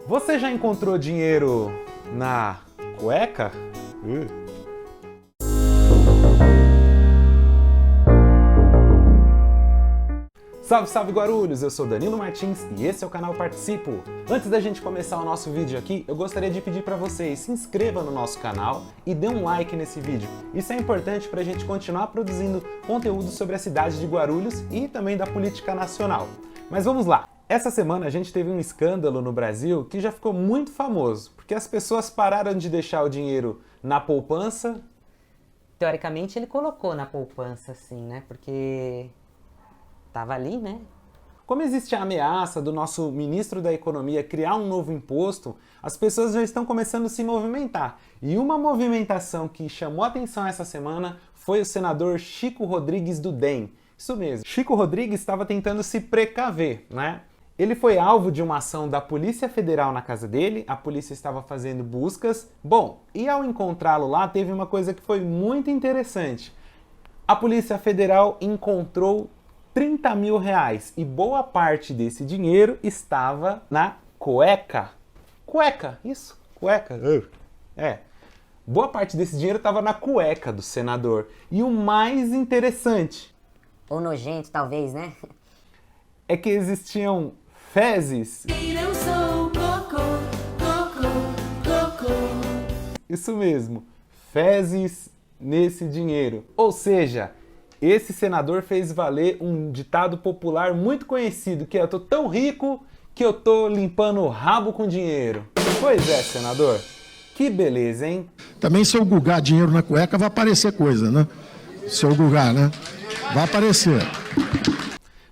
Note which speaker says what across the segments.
Speaker 1: Você já encontrou dinheiro na cueca? Salve, salve Guarulhos! Eu sou Danilo Martins e esse é o canal Participo. Antes da gente começar o nosso vídeo aqui, eu gostaria de pedir para vocês se inscrevam no nosso canal e dê um like nesse vídeo. Isso é importante para a gente continuar produzindo conteúdo sobre a cidade de Guarulhos e também da política nacional. Mas vamos lá! Essa semana a gente teve um escândalo no Brasil que já ficou muito famoso, porque as pessoas pararam de deixar o dinheiro na poupança.
Speaker 2: Teoricamente ele colocou na poupança, sim, né? Porque tava ali, né?
Speaker 1: Como existe a ameaça do nosso ministro da Economia criar um novo imposto, as pessoas já estão começando a se movimentar. E uma movimentação que chamou a atenção essa semana foi o senador Chico Rodrigues do DEM. Isso mesmo, Chico Rodrigues estava tentando se precaver, né? Ele foi alvo de uma ação da Polícia Federal na casa dele, a polícia estava fazendo buscas. Bom, e ao encontrá-lo lá, teve uma coisa que foi muito interessante. A Polícia Federal encontrou 30 mil reais e boa parte desse dinheiro estava na cueca. Cueca, isso, cueca. Boa parte desse dinheiro estava na cueca do senador. E o mais interessante...
Speaker 2: Ou nojento, talvez, né?
Speaker 1: É que existiam fezes.
Speaker 3: Eu sou cocô, cocô, cocô.
Speaker 1: Isso mesmo, fezes nesse dinheiro. Ou seja, esse senador fez valer um ditado popular muito conhecido, que é: eu tô tão rico que eu tô limpando o rabo com dinheiro. Pois é, senador. Que beleza, hein?
Speaker 4: Também se eu gugar dinheiro na cueca vai aparecer coisa, né? Se eu gugar, né? Vai aparecer.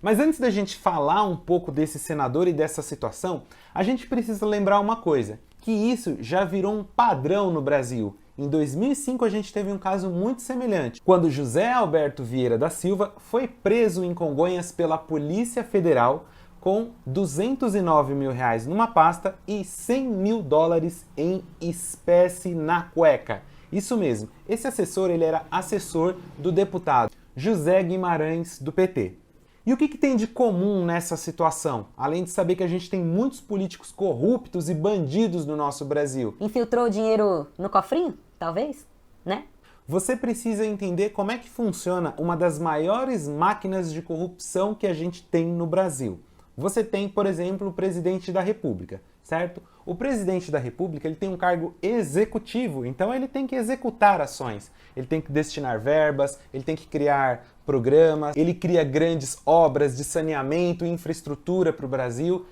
Speaker 1: Mas antes da gente falar um pouco desse senador e dessa situação, a gente precisa lembrar uma coisa, que isso já virou um padrão no Brasil. Em 2005 a gente teve um caso muito semelhante, quando José Alberto Vieira da Silva foi preso em Congonhas pela Polícia Federal com 209 mil reais numa pasta e 100 mil dólares em espécie na cueca. Isso mesmo, esse assessor ele era assessor do deputado José Guimarães do PT. E o que tem de comum nessa situação? Além de saber que a gente tem muitos políticos corruptos e bandidos no nosso Brasil.
Speaker 2: Infiltrou o dinheiro no cofrinho? Talvez, né?
Speaker 1: Você precisa entender como é que funciona uma das maiores máquinas de corrupção que a gente tem no Brasil. Você tem, por exemplo, o presidente da República, certo? O presidente da República ele tem um cargo executivo, então ele tem que executar ações, ele tem que destinar verbas, ele tem que criar programas, ele cria grandes obras de saneamento e infraestrutura para o Brasil.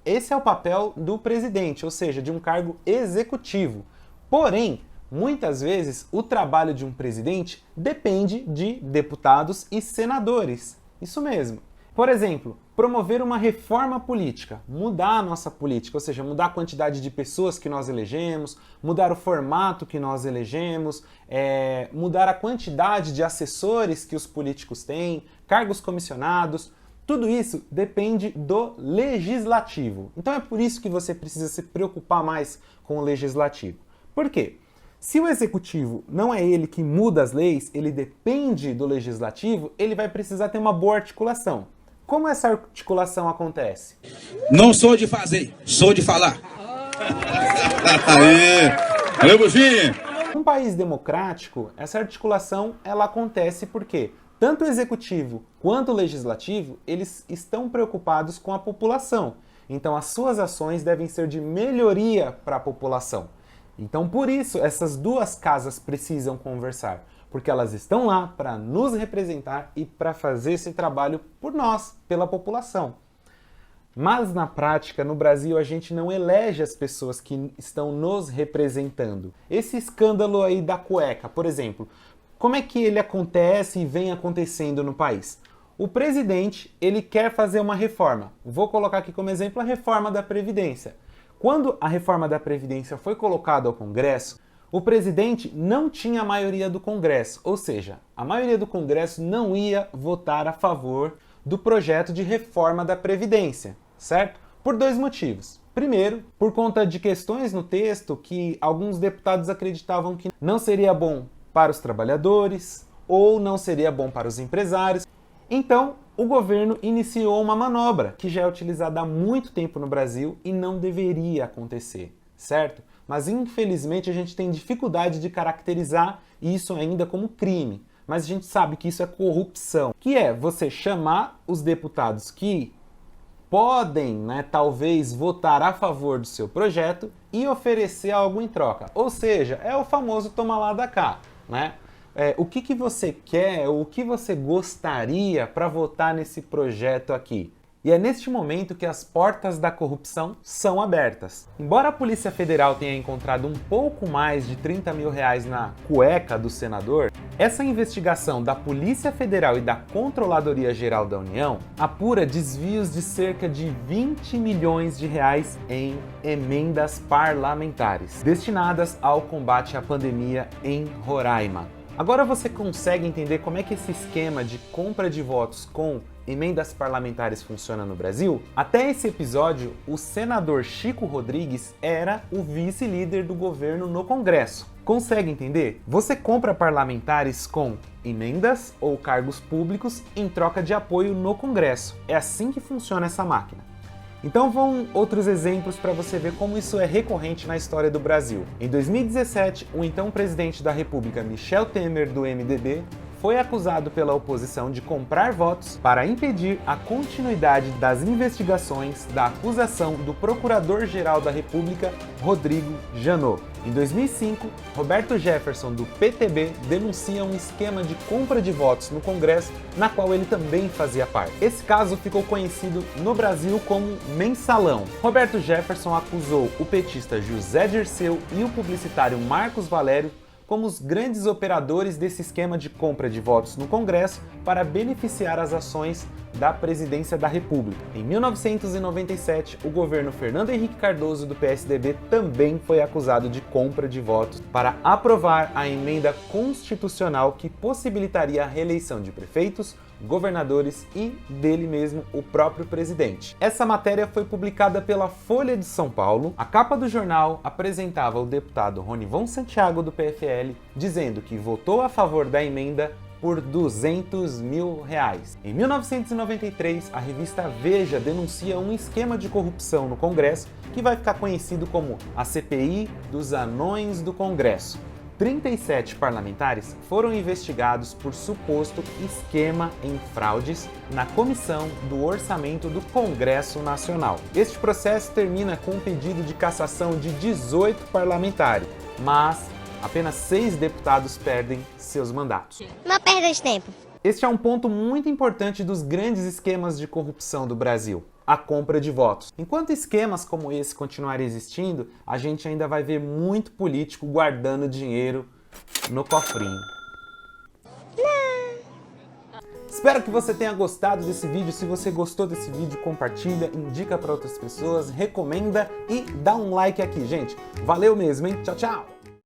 Speaker 1: Esse é o papel do presidente, ou seja, de um cargo executivo. Porém, muitas vezes o trabalho de um presidente depende de deputados e senadores. Isso mesmo. Por exemplo, promover uma reforma política, mudar a nossa política, ou seja, mudar a quantidade de pessoas que nós elegemos, mudar o formato que nós elegemos, mudar a quantidade de assessores que os políticos têm, cargos comissionados, tudo isso depende do legislativo. Então é por isso que você precisa se preocupar mais com o legislativo. Por quê? Se o executivo não é ele que muda as leis, ele depende do legislativo, ele vai precisar ter uma boa articulação. Como essa articulação acontece?
Speaker 5: Não sou de fazer, sou de falar. Aê! Valeu, buchinha!
Speaker 1: Num país democrático, essa articulação ela acontece porque tanto o executivo quanto o legislativo, eles estão preocupados com a população. Então as suas ações devem ser de melhoria para a população. Então por isso essas duas casas precisam conversar. Porque elas estão lá para nos representar e para fazer esse trabalho por nós, pela população. Mas na prática, no Brasil, a gente não elege as pessoas que estão nos representando. Esse escândalo aí da cueca, por exemplo, como é que ele acontece e vem acontecendo no país? O presidente, ele quer fazer uma reforma. Vou colocar aqui como exemplo a reforma da Previdência. Quando a reforma da Previdência foi colocada ao Congresso, o presidente não tinha a maioria do Congresso, ou seja, a maioria do Congresso não ia votar a favor do projeto de reforma da Previdência, certo? Por dois motivos. Primeiro, por conta de questões no texto que alguns deputados acreditavam que não seria bom para os trabalhadores ou não seria bom para os empresários. Então, o governo iniciou uma manobra que já é utilizada há muito tempo no Brasil e não deveria acontecer, certo? Mas infelizmente a gente tem dificuldade de caracterizar isso ainda como crime. Mas a gente sabe que isso é corrupção, que é você chamar os deputados que podem, talvez, votar a favor do seu projeto e oferecer algo em troca. Ou seja, é o famoso toma lá da cá, né? O que você quer, o que você gostaria para votar nesse projeto aqui? E é neste momento que as portas da corrupção são abertas. Embora a Polícia Federal tenha encontrado um pouco mais de 30 mil reais na cueca do senador, essa investigação da Polícia Federal e da Controladoria Geral da União apura desvios de cerca de 20 milhões de reais em emendas parlamentares, destinadas ao combate à pandemia em Roraima. Agora você consegue entender como é que esse esquema de compra de votos com emendas parlamentares funciona no Brasil? Até esse episódio, o senador Chico Rodrigues era o vice-líder do governo no Congresso. Consegue entender? Você compra parlamentares com emendas ou cargos públicos em troca de apoio no Congresso. É assim que funciona essa máquina. Então vão outros exemplos para você ver como isso é recorrente na história do Brasil. Em 2017, o então presidente da República, Michel Temer, do MDB, foi acusado pela oposição de comprar votos para impedir a continuidade das investigações da acusação do Procurador-Geral da República, Rodrigo Janot. Em 2005, Roberto Jefferson, do PTB, denuncia um esquema de compra de votos no Congresso, na qual ele também fazia parte. Esse caso ficou conhecido no Brasil como Mensalão. Roberto Jefferson acusou o petista José Dirceu e o publicitário Marcos Valério como os grandes operadores desse esquema de compra de votos no Congresso para beneficiar as ações da Presidência da República. Em 1997, o governo Fernando Henrique Cardoso, do PSDB, também foi acusado de compra de votos para aprovar a emenda constitucional que possibilitaria a reeleição de prefeitos, governadores e dele mesmo, o próprio presidente. Essa matéria foi publicada pela Folha de São Paulo. A capa do jornal apresentava o deputado Ronivon Santiago, do PFL, dizendo que votou a favor da emenda por 200 mil reais. Em 1993, a revista Veja denuncia um esquema de corrupção no Congresso que vai ficar conhecido como a CPI dos Anões do Congresso. 37 parlamentares foram investigados por suposto esquema em fraudes na Comissão do Orçamento do Congresso Nacional. Este processo termina com um pedido de cassação de 18 parlamentares, mas apenas 6 deputados perdem seus mandatos.
Speaker 6: Uma perda de tempo.
Speaker 1: Este é um ponto muito importante dos grandes esquemas de corrupção do Brasil: a compra de votos. Enquanto esquemas como esse continuarem existindo, a gente ainda vai ver muito político guardando dinheiro no cofrinho. Espero que você tenha gostado desse vídeo. Se você gostou desse vídeo, compartilha, indica para outras pessoas, recomenda e dá um like aqui, gente. Valeu mesmo, hein? Tchau, tchau!